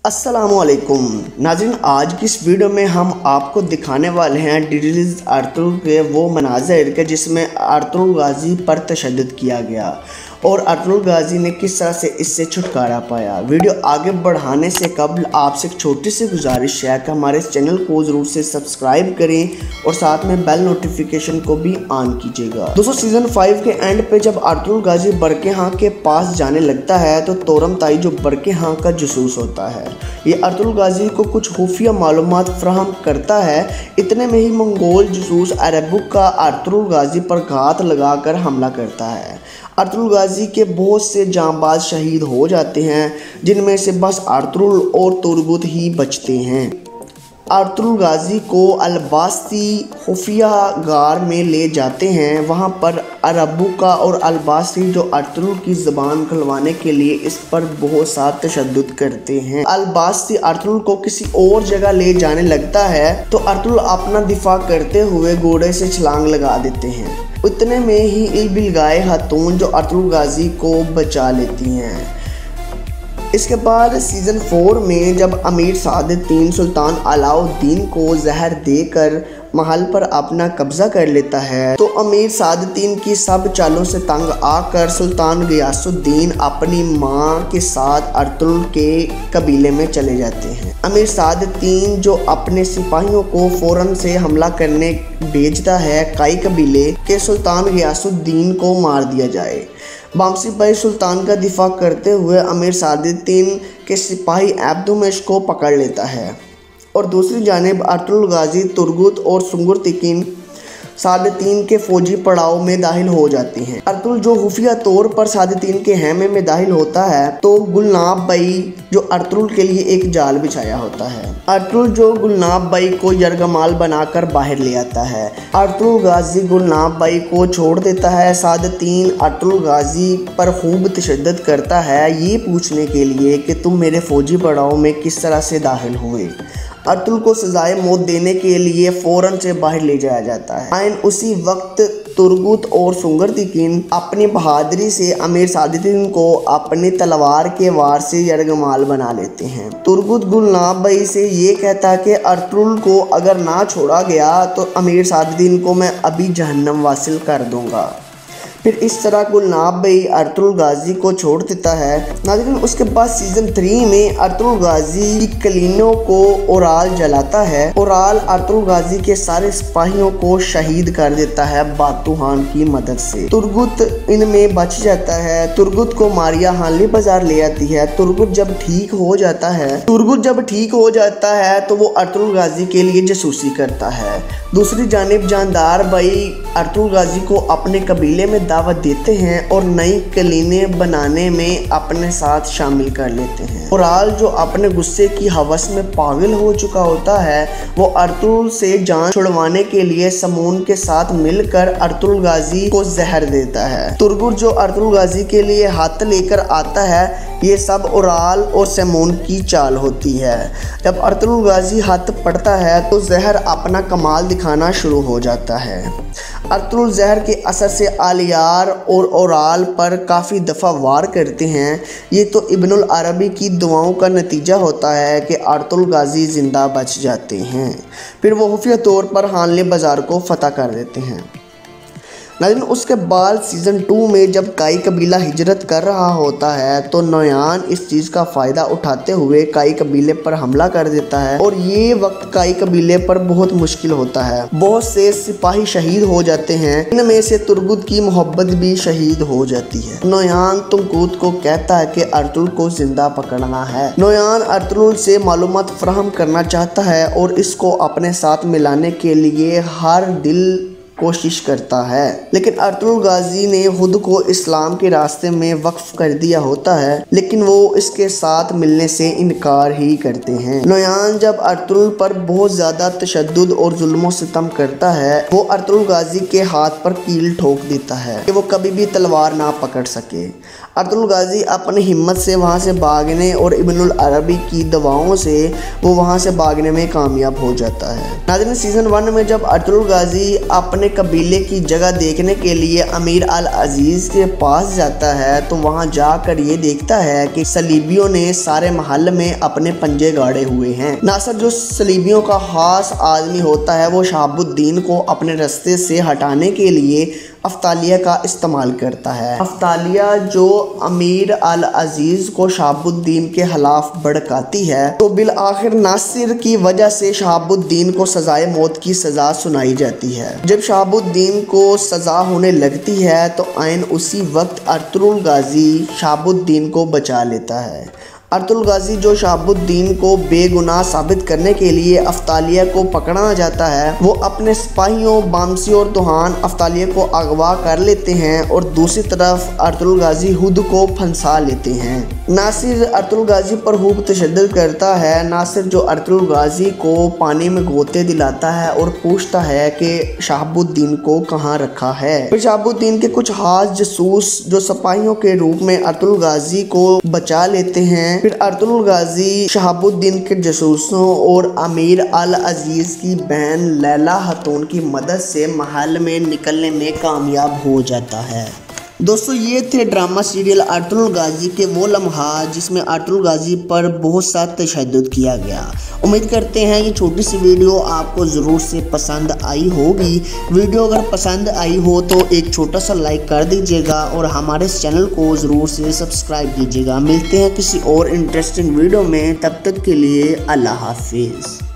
अस्सलामुअलैकुम नाज़रीन, आज की इस वीडियो में हम आपको दिखाने वाले हैं डिरीज अर्तुगरुल के वो मनाज़िर के जिसमें अर्तुगरुल गाज़ी पर तशद्दुद किया गया और अर्तुगरुल गाज़ी ने किस तरह से इससे छुटकारा पाया। वीडियो आगे बढ़ाने से कबल आपसे एक छोटी सी गुजारिश है कि हमारे इस चैनल को ज़रूर से सब्सक्राइब करें और साथ में बेल नोटिफिकेशन को भी ऑन कीजिएगा। दोस्तों, सीज़न 5 के एंड पे जब अर्तुगरुल गाज़ी बरके खां के पास जाने लगता है तो तोरम ताई जो बरके खां का जासूस होता है, ये अर्तुगरुल गाज़ी को कुछ खुफिया मालूमात फराहम करता है। इतने में ही मंगोल जासूस अरबुक का अर्तुगरुल गाज़ी पर घात लगाकर हमला करता है। अर्तुगरुल गाज़ी के बहुत से जांबाज शहीद हो जाते हैं, जिनमें से बस अर्तुगरुल और तुर्गुत ही बचते हैं। अर्तुगरुल गाज़ी को अलबास्ती खुफिया गार में ले जाते हैं। वहां पर अरबुका और अलबास्ती जो अर्तुगरुल की ज़बान खुलवाने के लिए इस पर बहुत सा तशद्दुद करते हैं। अलबास्ती अर्तुगरुल को किसी और जगह ले जाने लगता है तो अर्तुगरुल अपना दिफा करते हुए घोड़े से छलांग लगा देते हैं। उतने में ही इलबिलगाए खातून जो अर्तुगरुल गाज़ी को बचा लेती हैं। इसके बाद सीज़न 4 में जब अमीर सादुद्दीन सुल्तान अलाउद्दीन को जहर देकर महल पर अपना कब्जा कर लेता है तो अमीर सादुद्दीन की सब चालों से तंग आकर सुल्तान गियासुद्दीन अपनी मां के साथ अर्तुगरुल के कबीले में चले जाते हैं। अमीर सादुद्दीन जो अपने सिपाहियों को फौरन से हमला करने भेजता है कई कबीले के सुल्तान गियासुद्दीन को मार दिया जाए। बामसी भाई सुल्तान का दिफा करते हुए अमीर सादुद्दीन के सिपाही अब्दुमश को पकड़ लेता है और दूसरी जानिब अर्तुगरुल गाज़ी तुर्गुत और सुंगुरतिकिन सादुद्दीन के फौजी पड़ाव में दाखिल हो जाती हैं। अर्तुगरुल जो खुफिया तौर पर सादुद्दीन के खेमे में दाखिल होता है तो गुलनाब भाई जो अर्तुगरुल के लिए एक जाल बिछाया होता है। अर्तुगरुल जो गुलनाब भाई को यरगमाल बनाकर बाहर ले आता है। अर्तुगरुल गाज़ी गुलनाब भाई को छोड़ देता है। सादुद्दीन अर्तुगरुल गाज़ी पर खूब तशद्दुद करता है ये पूछने के लिए कि तुम मेरे फौजी पड़ाव में किस तरह से दाखिल हुए। अर्तुगरुल को सजाए मौत देने के लिए फ़ौरन से बाहर ले जाया जाता है। आइन उसी वक्त तुर्गुत और सुंगुरतिकिन अपनी बहादुरी से अमीर सादुद्दीन को अपनी तलवार के वार से यरगमाल बना लेते हैं। तुर्गुत गुलनाब भाई से ये कहता है कि अर्तुगरुल को अगर ना छोड़ा गया तो अमीर सादुद्दीन को मैं अभी जहन्नम वासिल कर दूंगा। फिर इस तरह गुलनाब भाई अर्तुगरुल गाज़ी को छोड़ देता है। नाज़रीन, उसके बाद सीज़न 3 में अर्तुगरुल गाज़ी कलीनों को ओराल जलाता है। ओराल अर्तुगरुल गाज़ी के सारे सिपाहियों को शहीद कर देता है बातू खान की मदद से। तुर्गुत इनमें बच जाता है। तुर्गुत को मारिया हाली बाजार ले आती है। तुर्गुत जब ठीक हो जाता है तो वो अर्तुगरुल गाज़ी के लिए जासूसी करता है। दूसरी जानिब जानदार भाई अर्तुगरुल गाज़ी को अपने कबीले में दावत देते हैं और नई कलीने बनाने में अपने साथ शामिल कर लेते हैं। ओराल जो अपने गुस्से की हवस में पागल हो चुका होता है वो अर्तुगरुल से जान छुड़वाने के लिए समून के साथ मिलकर अर्तुगरुल गाज़ी को जहर देता है। तुर्गुत जो अर्तुगरुल गाज़ी के लिए हाथ लेकर आता है, ये सब ओराल और समून की चाल होती है। जब अर्तुगरुल गाज़ी हाथ पड़ता है तो जहर अपना कमाल दिखाना शुरू हो जाता है। अर्तुगरुल जहर के असर से आलियार और ओराल पर काफ़ी दफ़ा वार करते हैं। ये तो इब्नुल अरबी की दुआओं का नतीजा होता है कि अर्तुगरुल गाज़ी ज़िंदा बच जाते हैं। फिर वो खुफिया तौर पर हानले बाज़ार को फतह कर देते हैं। लेकिन उसके बाद सीज़न 2 में जब काई कबीला हिजरत कर रहा होता है तो नोयान इस चीज़ का फ़ायदा उठाते हुए काई कबीले पर हमला कर देता है और ये वक्त काई कबीले पर बहुत मुश्किल होता है। बहुत से सिपाही शहीद हो जाते हैं। इनमें से तुर्गुत की मोहब्बत भी शहीद हो जाती है। नोयान तुर्गुत को कहता है कि अर्तुगरुल को जिंदा पकड़ना है। नोयान अर्तुगरुल से मालूमात फराहम करना चाहता है और इसको अपने साथ मिलाने के लिए हर दिल कोशिश करता है, लेकिन अर्तुगरुल गाज़ी ने खुद को इस्लाम के रास्ते में वक्फ कर दिया होता है, लेकिन वो इसके साथ मिलने से इनकार ही करते हैं। नोयान जब अर्तुगरुल पर बहुत ज़्यादा तशद्दुद और जुल्म सितम करता है वो अर्तुगरुल गाज़ी के हाथ पर कील ठोक देता है कि वो कभी भी तलवार ना पकड़ सके। अर्तुगरुल गाजी अपनी हिम्मत से वहाँ से भागने और इब्नुल अरबी की दवाओं से वो वहाँ से भागने में कामयाब हो जाता है। नाज़रीन, सीज़न 1 में जब अर्तुगरुल गाजी अपने कबीले की जगह देखने के लिए अमीर अल अजीज़ के पास जाता है तो वहाँ जाकर ये देखता है कि सलीबियों ने सारे महल में अपने पंजे गाड़े हुए हैं। नासिर जो सलीबियों का खास आदमी होता है वो शहाबुद्दीन को अपने रास्ते से हटाने के लिए अफ्तालिया का इस्तेमाल करता है। अफ्तालिया जो अमीर अल अजीज़ को शहाबुद्दीन के खिलाफ भड़काती है तो बिल आखिर नासिर की वजह से शहाबुद्दीन को सजाए मौत की सज़ा सुनाई जाती है। जब शहाबुद्दीन को सज़ा होने लगती है तो आइन उसी वक्त अर्तुगरुल गाजी शहाबुद्दीन को बचा लेता है। अर्तुगरुल गाजी जो शहाबुद्दीन को बेगुनाह साबित करने के लिए अफ्तालिया को पकड़ना जाता है, वो अपने सिपाहियों बामसी और तुहान अफ्तालिया को अगवा कर लेते हैं और दूसरी तरफ अर्तुगरुल गाजी खुद को फंसा लेते हैं। नासिर अर्तुगरुल गाजी पर खूब तशद्दुद करता है। नासिर जो अर्तुगरुल गाजी को पानी में गोते दिलाता है और पूछता है कि शहाबुद्दीन को कहाँ रखा है। फिर शहाबुद्दीन के कुछ खास जासूस जो सिपाहियों के रूप में अर्तुगरुल गाजी को बचा लेते हैं। फिर अर्तुगरुल गाजी शहाबुद्दीन के जासूसों और अमीर अल अजीज़ की बहन लैला खातून की मदद से महल में निकलने में कामयाब हो जाता है। दोस्तों, ये थे ड्रामा सीरियल अर्तुगरुल गाजी के वो लम्हा जिसमें अर्तुगरुल गाजी पर बहुत सा तशद्दुद किया गया। उम्मीद करते हैं ये छोटी सी वीडियो आपको ज़रूर से पसंद आई होगी। वीडियो अगर पसंद आई हो तो एक छोटा सा लाइक कर दीजिएगा और हमारे इस चैनल को ज़रूर से सब्सक्राइब कीजिएगा। मिलते हैं किसी और इंटरेस्टिंग वीडियो में, तब तक के लिए अल्लाह हाफिज़।